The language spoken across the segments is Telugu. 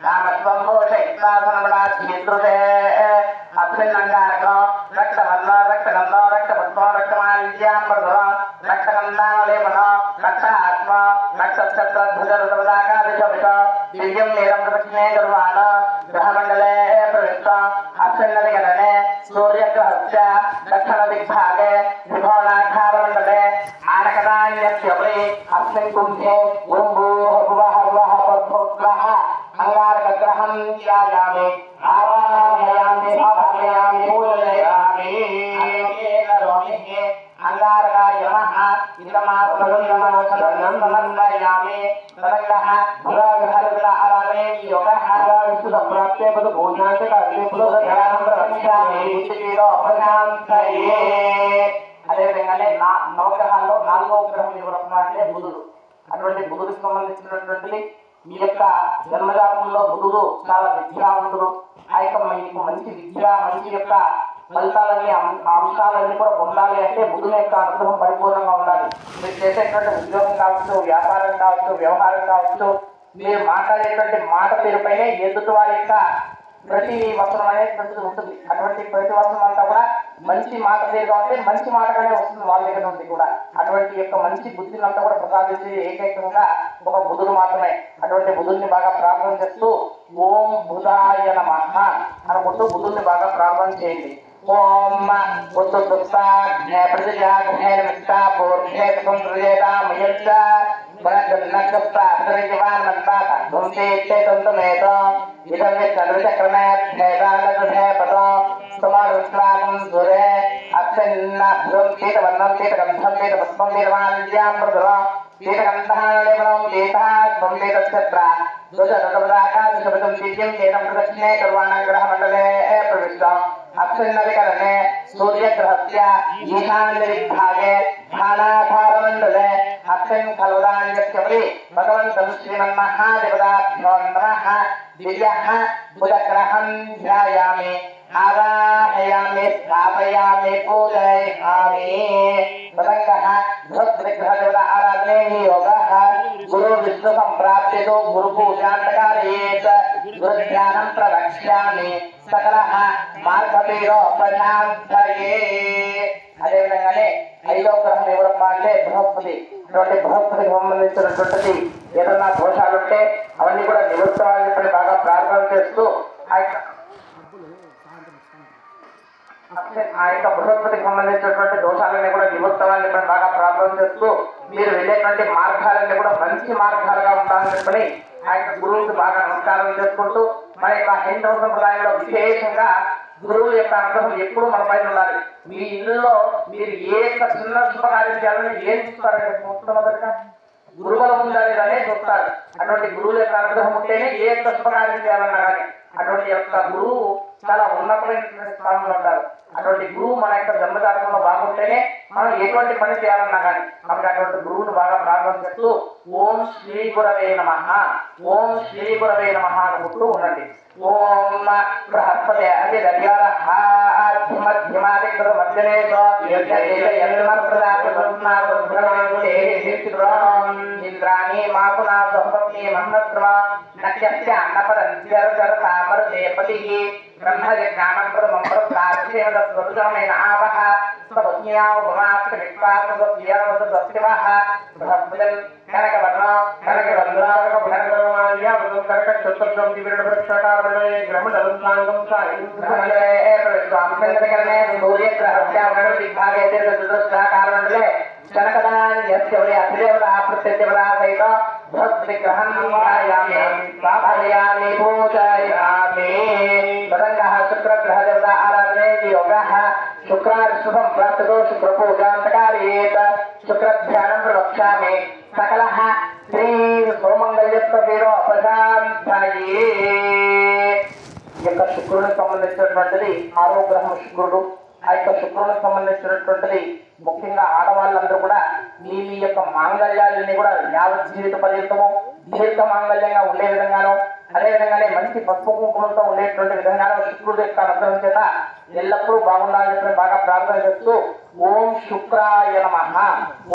कामत्वं भूषयित्वासनबलाद्धिदृशे अस्मिन्नङ्गारको रक्तवर्णो रक्तगन्धो रक्तपुष्पो रक्तमाल्यम्बरधरो रक्तगन्धावलेपनो रक्तात्मा रक्तच्छत्रध्वजरुतपदाकादिशोभितो दिव्यं नीलं प्रदक्षिणे गर्वाणो ग्रहमण्डले प्रविष्टो अस्मिन्नदिगणने सूर्यग्रहस्य दक्षिणदिग्भागे त्रिभुवनाकारमण्डले आनकदान्यस्योपरि अस्मिन् कुम्भे ॐ भूः भुवः भुवः पर्भुग्रः अंगारकग्रहं ध्यायामि आवाहयामि भावयामि पूजयामि अंगारकाय नमः इदमात्मगुणमोक्षणं समन्वयामि तदङ्गः भुराग्रहरुद्रारामे योगः विशुद्धप्राप्ते पदभूषान्ते कार्ये पुरुषध्यानं प्रवक्ष्यामि उच्चतीरो प्रशान्तये అదేవిధంగానే నవగ్రహాల్లో నాలుగో గ్రహం ఎవరన్నా అంటే బుధుడు. అటువంటి బుధుడికి సంబంధించినటువంటిది మీ యొక్క జన్మజాతంలో బుధుడు చాలా విద్యావంతుడు. ఆ యొక్క మీకు మంచి విద్య మంచి యొక్క ఫలితాలన్నీ అంశాలన్నీ కూడా పొందాలి అంటే బుధుని యొక్క అనుగ్రహం పరిపూర్ణంగా ఉండాలి. మీరు చేసేటువంటి ఉద్యోగం కావచ్చు, వ్యాపారం కావచ్చు, వ్యవహారం కావచ్చు, మీరు మాట్లాడేటువంటి మాట పేరుపైనే ఎదుటి వారి యొక్క ప్రతి వచనం అనేటువంటిది ఉంటుంది. అటువంటి ప్రతి వచనం అంతా కూడా మంచి మాట తీరుగా ఉంటే మంచి మాటగానే వస్తుంది వాళ్ళ దగ్గర నుండి కూడా. అటువంటి యొక్క మంచి బుద్ధిని అంతా కూడా ప్రసాదించి ఏకైకంగా ఒక బుధుడు మాత్రమే. అటువంటి బుధుడిని బాగా ప్రార్థన చేస్తూ ఓం బుధాయ నమః అనుకుంటూ బుధుడిని బాగా ప్రార్థన చేయండి. ఓం బుద్ధుప్తాగ్నే ప్రతిజాగ్నేర్మిత్తా పూర్ణేతం ప్రజేతామయచ్చ इदं विचक्रमेधेदालदुधेपतो समारुष्लाकं सुरे अक्षन्नाभ्रुं शीतवर्णं शीतगन्धं शीतपुष्पं शीतमाल्यां प्रदुरं शीतगन्धालेपनं शीतात्मं शीतच्छत्रा दुजरुपदाकाशशब्दं दिव्यं चेदं प्रदक्षिणे कर्वाणग्रहमण्डले प्रविष्टम् अक्षन्नविकरणे सूर्यग्रहस्य ईशान्यदिग्भागे ध्यानाधारमण्डले अक्षन् खलुदान्यस्योपरि भगवन्तं श्रीमन्महादेवताभ्यो नमः दिव्यः बुधग्रहं ध्यायामि आवाहयामि स्थापयामि पूजयामि तदङ्गः बृहद्विग्रहदेवता आराधने योगः गुरु विष्णु संप्राप्तितो गुरुपूजान्तकारेत गुरुध्यानं प्रवक्ष्यामि सकलः మార్గపీడో ప్రశాంతయే. అదేవిధంగానే ఐదో గ్రహం ఎవరమ్మా అంటే బృహస్పతి. ఇటువంటి బృహస్పతికి సంబంధించినటువంటిది ఏదన్నా దోషాలుంటే అవన్నీ కూడా నివృత్తమని చెప్పి బాగా ప్రార్థన చేస్తూ ఆ యొక్క బృహస్పతికి సంబంధించినటువంటి దోషాలన్నీ కూడా నివృత్తమని చెప్పి బాగా ప్రార్థన చేస్తూ మీరు వెళ్ళేటువంటి మార్గాలన్నీ కూడా మంచి మార్గాలుగా ఉండాలని చెప్పని ఆ యొక్క గురువుకి బాగా నమస్కారం చేసుకుంటూ మన యొక్క హైందవ సంప్రదాయంలో విశేషంగా గురువు యొక్క అనుగ్రహం ఎప్పుడు మన పైన ఉండాలి. మీ ఇల్లులో మీరు ఏ యొక్క చిన్న శుభకార్యం చేయాలని ఏం చూస్తారంటే మొట్టమొదటిగా గురుబలం ఉండాలి అనే చూస్తారు. అటువంటి గురువుల యొక్క అనుగ్రహం ఉంటేనే ఏ యొక్క శుభకార్యం చేయాలన్నా కానీ అటువంటి యొక్క గురువు చాలా ఉన్నతమైన స్థానంలో ఉంటారు. అటువంటి గురువు మన యొక్క జన్మజాతకంలో బాగుంటేనే మనం ఎటువంటి పని చేయాలన్నా కానీ కాబట్టి అటువంటి గురువును బాగా ప్రార్థన చేస్తూ ఓం శ్రీ గురవే నమః ఓం శ్రీ గురవే నమః అనుకుంటూ ఉండండి. ఓం బృహస్పతే అది ఇంద్రాణి మాపునా సంపత్ని మహత్వ నక్షత్ర అన్నపరంపతి బ్రహ్మజ్ఞానం ప్రథమం ప్రత్యేకమైన ఆవహ కనకవర్ణ సూర్యగ్రహే కనకదాన్యస్యవరే అధిదేవతా ప్రత్యదేవతా సహిత భక్తిగ్రహం ధారయామి పూజయామి తదంగః శుక్రగ్రహదేవతా ఆరాధనే యోగः శుక్రాశుభం ప్రాప్తో శుక్రపూజాంతకారేత శుక్రధ్యానం ప్రవక్ష్యామి సకలః శ్రీ సోమంగళ్యత్వీరో ప్రశాంతయే. ఈ యొక్క శుక్రునికి సంబంధించినటువంటిది ఆరో గ్రహం శుక్రుడు. ఆ యొక్క శుక్రునికి సంబంధించినటువంటిది ముఖ్యంగా ఆడవాళ్ళందరూ కూడా మీ యొక్క మాంగళ్యాలన్నీ కూడా యావత్ జీవిత పర్యంతము దీర్ఘ మాంగళ్యంగా ఉండే విధంగాను అదేవిధంగానే మంచి పసుపు కుంకుమలతో ఉండేటువంటి విధంగాను శుక్రుడు యొక్క అనుగ్రహం చేత ఎల్లప్పుడూ బాగుండాలని చెప్పి బాగా ప్రార్థన చేస్తూ ఓం శుక్రాయ నమః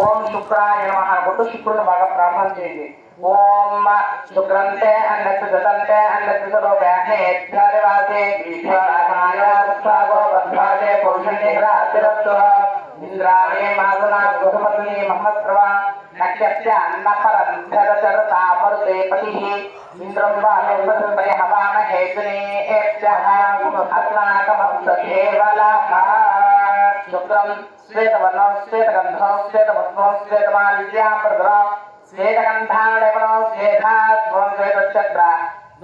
ఓం శుక్రాయ నమః అనుకుంటూ శుక్రుడిని బాగా ప్రార్థన చేయండి. ओम शुक्रंते अन्नस्य दतंते अन्नस्य सरोव्याने ध्यानवासे विश्वानाय सागो बद्धाजे पुरुषनिग्रहतिरत्व इंद्राणे मासना गोधमतनी महस्रवा नक्षस्य अन्नपरंधरचरता मरुते पतिः इंद्रं वामेवसंपय हवाम हेतुने एप्यः अस्माकमस्तदेवलः शुक्रं श्वेतवर्णं श्वेतगन्धं श्वेतपुष्पं श्वेतमाल्यं प्रदरा श्वेतगन्धाणेवनो श्वेतात्वं श्वेतचक्र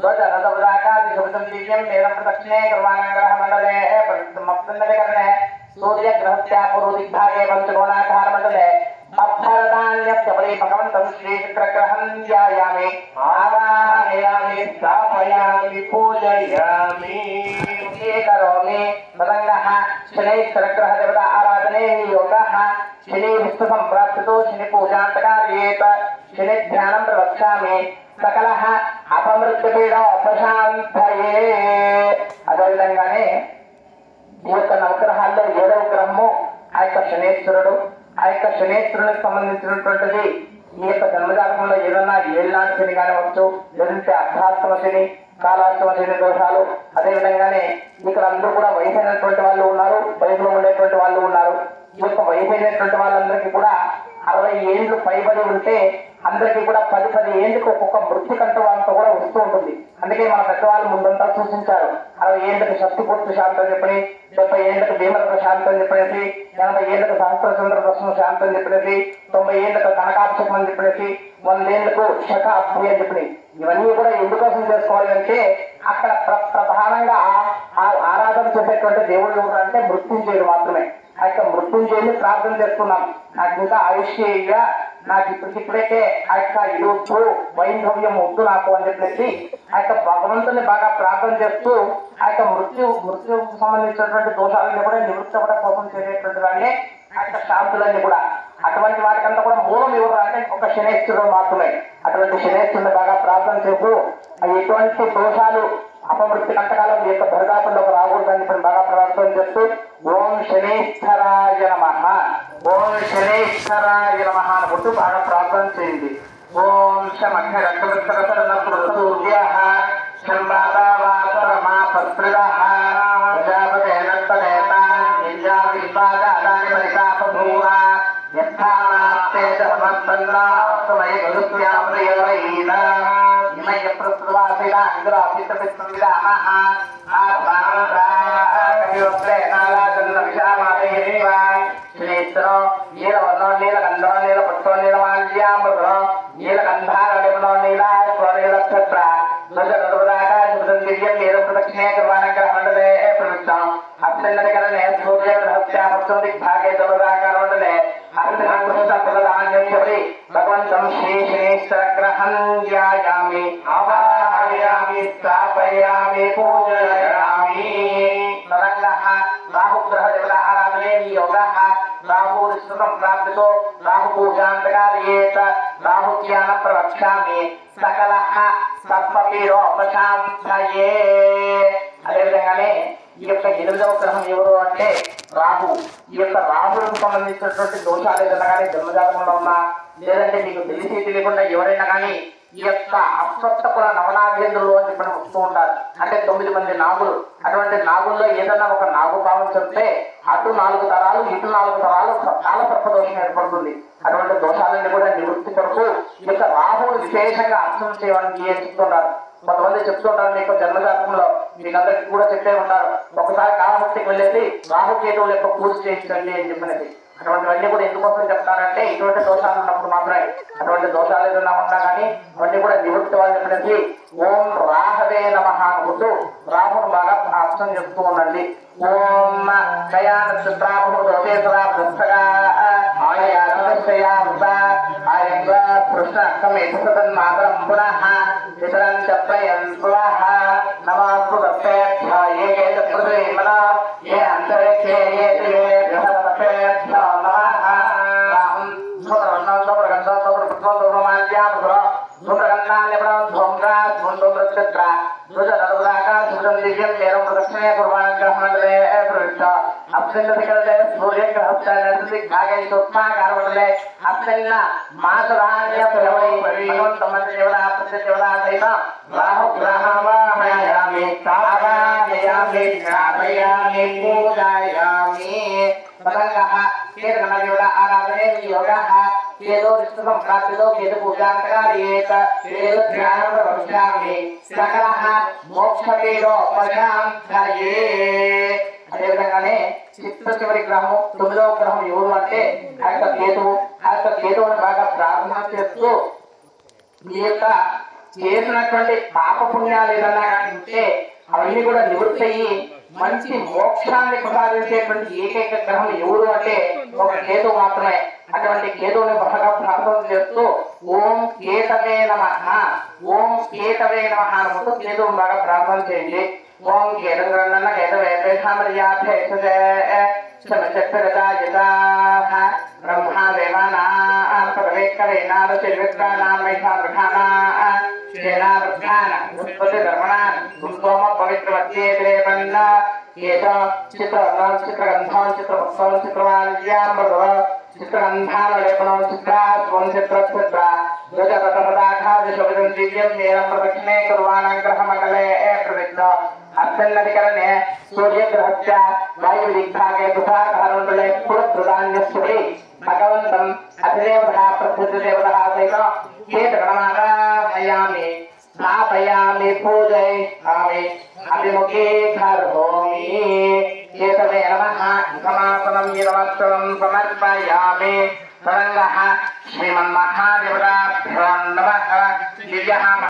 ध्वजरथपदाकादिशुभं दिव्यं वेदं प्रदक्षिणे कर्माणग्रहमण्डले प्रदक्षिणमप्तन्दकरणे सूर्यग्रहस्य पूर्वदिग्भागे पञ्चकोणाकारमण्डले अक्षरदान्यस्य परि भगवन्तं श्रीशुक्रग्रहं ध्यायामि आवाहयामि स्थापयामि पूजयामि करोमि तदङ्गः शनैश्चरग्रहदेवता आराधने योगः शनि विष्णुसम्प्राप्तितो शनिपूजान्तकार्येत शनिध्यानं प्रवक्ष्यामि सकलः अपमृत्युपीडोपशान्तये అదేవిధంగానే ఈ యొక్క నవగ్రహాల్లో 7వ గ్రహము ఆ యొక్క శనేశ్వరుడు. ఆ యొక్క శనేశ్వరునికి సంబంధించినటువంటిది ఈ యొక్క జన్మజాతకంలో ఏదన్నా ఏళ్ళనాటి శని కానివచ్చు, లేదంటే అర్ధాష్టమ శని, కాలాష్టమ శని దోషాలు. అదేవిధంగానే ఇక్కడ అందరూ కూడా వయసు అయినటువంటి వాళ్ళు ఉన్నారు, వయసులో ఉండేటువంటి వాళ్ళు ఉన్నారు. ఈ యొక్క వయసు అయినటువంటి వాళ్ళందరికీ కూడా 60 ఏళ్ళు పైబడి ఉంటే అందరికీ కూడా 10 ఏళ్ళకి ఒక్కొక్క మృత్యుకంట వాళ్ళతో కూడా వస్తూ ఉంటుంది. అందుకే మన పెద్దవాళ్ళు ముందంతా సూచించారు. 60 ఏళ్ళకి షష్టి పూర్తి శాంతం చెప్పని, 70 ఏళ్ళకి భీమలకు శాంతం చెప్పేసి, 80 ఏళ్ళకి సహస్రచంద్ర దర్శనం శాంతం చెప్పేసి, 90 ఏళ్ళకు కనకాభిషేకం అని చెప్పేసి, 100 ఏళ్ళకు శక అభ్యుయ అని చెప్పి ఇవన్నీ కూడా ఎందుకోసం చేసుకోవాలి అంటే అక్కడ ప్రధానంగా ఆరాధన చేసేటువంటి దేవుళ్ళు అంటే మృత్యుంజయుడు మాత్రమే. ఆ యొక్క మృత్యుంజయుని ప్రార్థన చేస్తున్నాం. నాకు ఇంకా ఆయుష్య, నాకు ఇప్పటికిప్పుడైతే ఆ యొక్క ఇరుపు వైంధవ్యం వద్దు నాకు అని చెప్పేసి ఆ యొక్క భగవంతుని బాగా ప్రార్థన చేస్తూ ఆ యొక్క మృత్యుకు సంబంధించినటువంటి దోషాలన్నీ కూడా నివృత్తి అవ్వడం కోసం చేసేటువంటి దాన్ని ఆ యొక్క శాంతులన్నీ కూడా అటువంటి వాటికంతా కూడా మూలం ఎవరు అంటే ఒక శనేశ్వరుడు మాత్రమే. అటువంటి శనేశ్వరుని బాగా ప్రార్థన చేస్తూ ఎటువంటి దోషాలు అపమృత్యు కంటకాలం ఈ యొక్క దరిదాపుల్లోకి రాకూడదని బాగా ప్రార్థన చేస్తూ ఓం శనేశ్వరాయ నమః, ఓం శనేశ్వరాయ నమః అనుకుంటూ బాగా ప్రార్థన చేయండి. ఓం శమఘ రక్తవృత్తరసూర్యః శంబాదావాపరమాపస్త్రిదః ప్రజాపతేనత్తనేతాన్ నిజావిపాదాని పరితాపభూవ యథామాప్తే ధర్మస్తంద్రాస్తమయ గరుత్యామృయోరయీత ఇమయ ప్రస్తువాసిలా ఇంద్రాపితపిత్రువిదామః ఆత్మానంద్రాకవివప్రేనాలాచంద్ర విషామాదయత్వా శ్రీశ్వరో నీలవర్ణో నీలగంధో నీలపుష్పో నీలమాల్యామృతో నీలగంధారలిమనో నీలాశ్వో నీలక్షత్ర దివ్యం నీల ప్రదక్షిణే కర్మాణగ్రహమండలే ప్రవృత్తం అత్యున్నతకరణే సూర్యగ్రహస్యాపక్షదిగ్భాగే దళదాకారమండలే అర్ధఘంగుష్టఫలధాన్యపరి భగవంతం శ్రీ శనేశ్వరగ్రహం ధ్యాయామి ఆవాహయామి స్థాపయామి పూజయామి. తరంగః రాహుగ్రహదేవత ఆరాధనే యోగః రాహురిష్ణుసంప్రాప్తితో రాహుపూజాంతకార్యేత రాహుజ్ఞానం ప్రవక్ష్యామి సకలః సత్పపీడోపశాంతయే. అదేవిధంగానే ఈ యొక్క 8వ గ్రహం ఎవరు అంటే రాహు. ఈ యొక్క రాహులకు సంబంధించినటువంటి దోషాలు ఏదైనా కానీ జన్మజాతకంలో ఉన్నా, లేదంటే మీకు తెలిసి తెలియకుండా ఎవరైనా కానీ ఈ యొక్క అస్వస్థకుల నవనాగేంద్రులు అని చెప్పి వస్తూ ఉంటారు. అంటే 9 మంది నాగులు. అటువంటి నాగుల్లో ఏదన్నా ఒక నాగు భావం చెప్తే అటు 4 తరాలు ఇటు 4 తరాలు చాలా సర్పదోషం ఏర్పడుతుంది. అటువంటి దోషాలన్నీ కూడా నివృత్తి కొరకు ఈ యొక్క రాహువులు విశేషంగా అర్చన చేయడానికి చెప్తుంటారు. కొంతమంది చెప్తుంటారు మీకు జన్మజాతకంలో, మీకందరికీ కూడా చెప్పే ఉంటారు, ఒకసారి కామశక్తికి వెళ్ళేసి రాహుకేతువుల యొక్క పూజ చేయించండి అని చెప్పినది. అటువంటివన్నీ కూడా ఎందుకోసం చెప్తారంటే ఇటువంటి దోషాలు ఉన్నప్పుడు మాత్రమే. అటువంటి దోషాలు ఏదైనా ఉన్నా కానీ అవన్నీ కూడా నివృత్తి వాళ్ళు చెప్పినది. ఓం రాహవే నమః అనుకుంటూ రాహును బాగా అర్చన చేస్తూ ఉండండి. ఓం మాతరం పునః ఇతరం చెప్పయన్ స్వాహ నమస్తు తప్పేభ్య ఏకేత పృథివీమన ఏ అంతరిక్షే ఏ దివే బృహస్పతేభ్యో నమః. రాహం సోదరవర్ణం సోదరగంధం సోదరపుష్పం సోదరమాల్యామృతో సోదరగంధాన్యపడం ధూమ్రా ధూమ్రచిత్ర ధ్వజ నరుదాకా ధ్వజం దివ్యం నేరం ప్రదక్షిణే కుర్వాణగ్రహమండలే ప్రవిష్ట अप्सन्नधिकरणे सूर्यग्रहस्थानस्य भागे सूक्ष्माकारवदले अप्सन्न मासधान्यप्रवै भगवन्तमन्त्रदेवता प्रत्यदेवता सहित राहु ग्रहवाहयामि तावाहयामि स्थापयामि पूजयामि तदङ्गः केतनदेवता आराधने योगः केतो विष्णुसंप्राप्तितो केतु पूजां कार्येत केतु ध्यानं प्रवक्ष्यामि सकलः मोक्षमेव पशां ध्याये అదేవిధంగానే చిత్త చివరి గ్రహం 9వ గ్రహం ఎవరు అంటే ఆ యొక్క కేతువుని బాగా ప్రార్థన చేస్తూ ఈ యొక్క చేసినటువంటి పాప పుణ్యాలు ఏదన్నా కానీ ఉంటే అవన్నీ కూడా నివృత్తి అయ్యి మంచి మోక్షాన్ని ప్రసాదించేటువంటి ఏకైక గ్రహం ఎవరు అంటే ఒక కేతువు మాత్రమే. అటువంటి కేతువుని బాగా ప్రార్థన చేస్తూ ఓం కేతవే నమః అనుకుంటూ కేతువుని బాగా ప్రార్థన చేయండి. ओम केतुग्रन्नन केतवेशमर्याभेषजे शमचक्रदायिताः ब्रह्मा देवानां पदवेकवेनादचिर्विद्वानां मैषावृषाणाः शेनावृषाणां उत्पत्तिधर्मणां पुष्पोम पवित्रवत्येतिरेपन्न केत चित्रवर्णं चित्रगन्धं चित्रपुष्पं चित्रमाल्यां मधुर चित्रगन्धानलेपनं चित्रात्वं चित्रक्षुद्रा ध्वजरथपदाघादिशोभितं दिव्यं नीलं प्रदक्षिणे कुर्वाणग्रहमण्डले प्रविष्ट अप्सन्नधिकरणे सूर्यग्रहस्य वायुदिग्भागे तुषारमण्डले पुरप्रदान्यस्वति भगवन्तम् अधिदेवतः प्रसिद्धदेवतः सहित केतगणमादाहयामि स्थापयामि पूजयामि अभिमुखे करोमि केतवे नमः समापनं नमस्कारं समर्पयामि तदङ्गः श्रीमन्महादेवताभ्यो नमः दिव्यः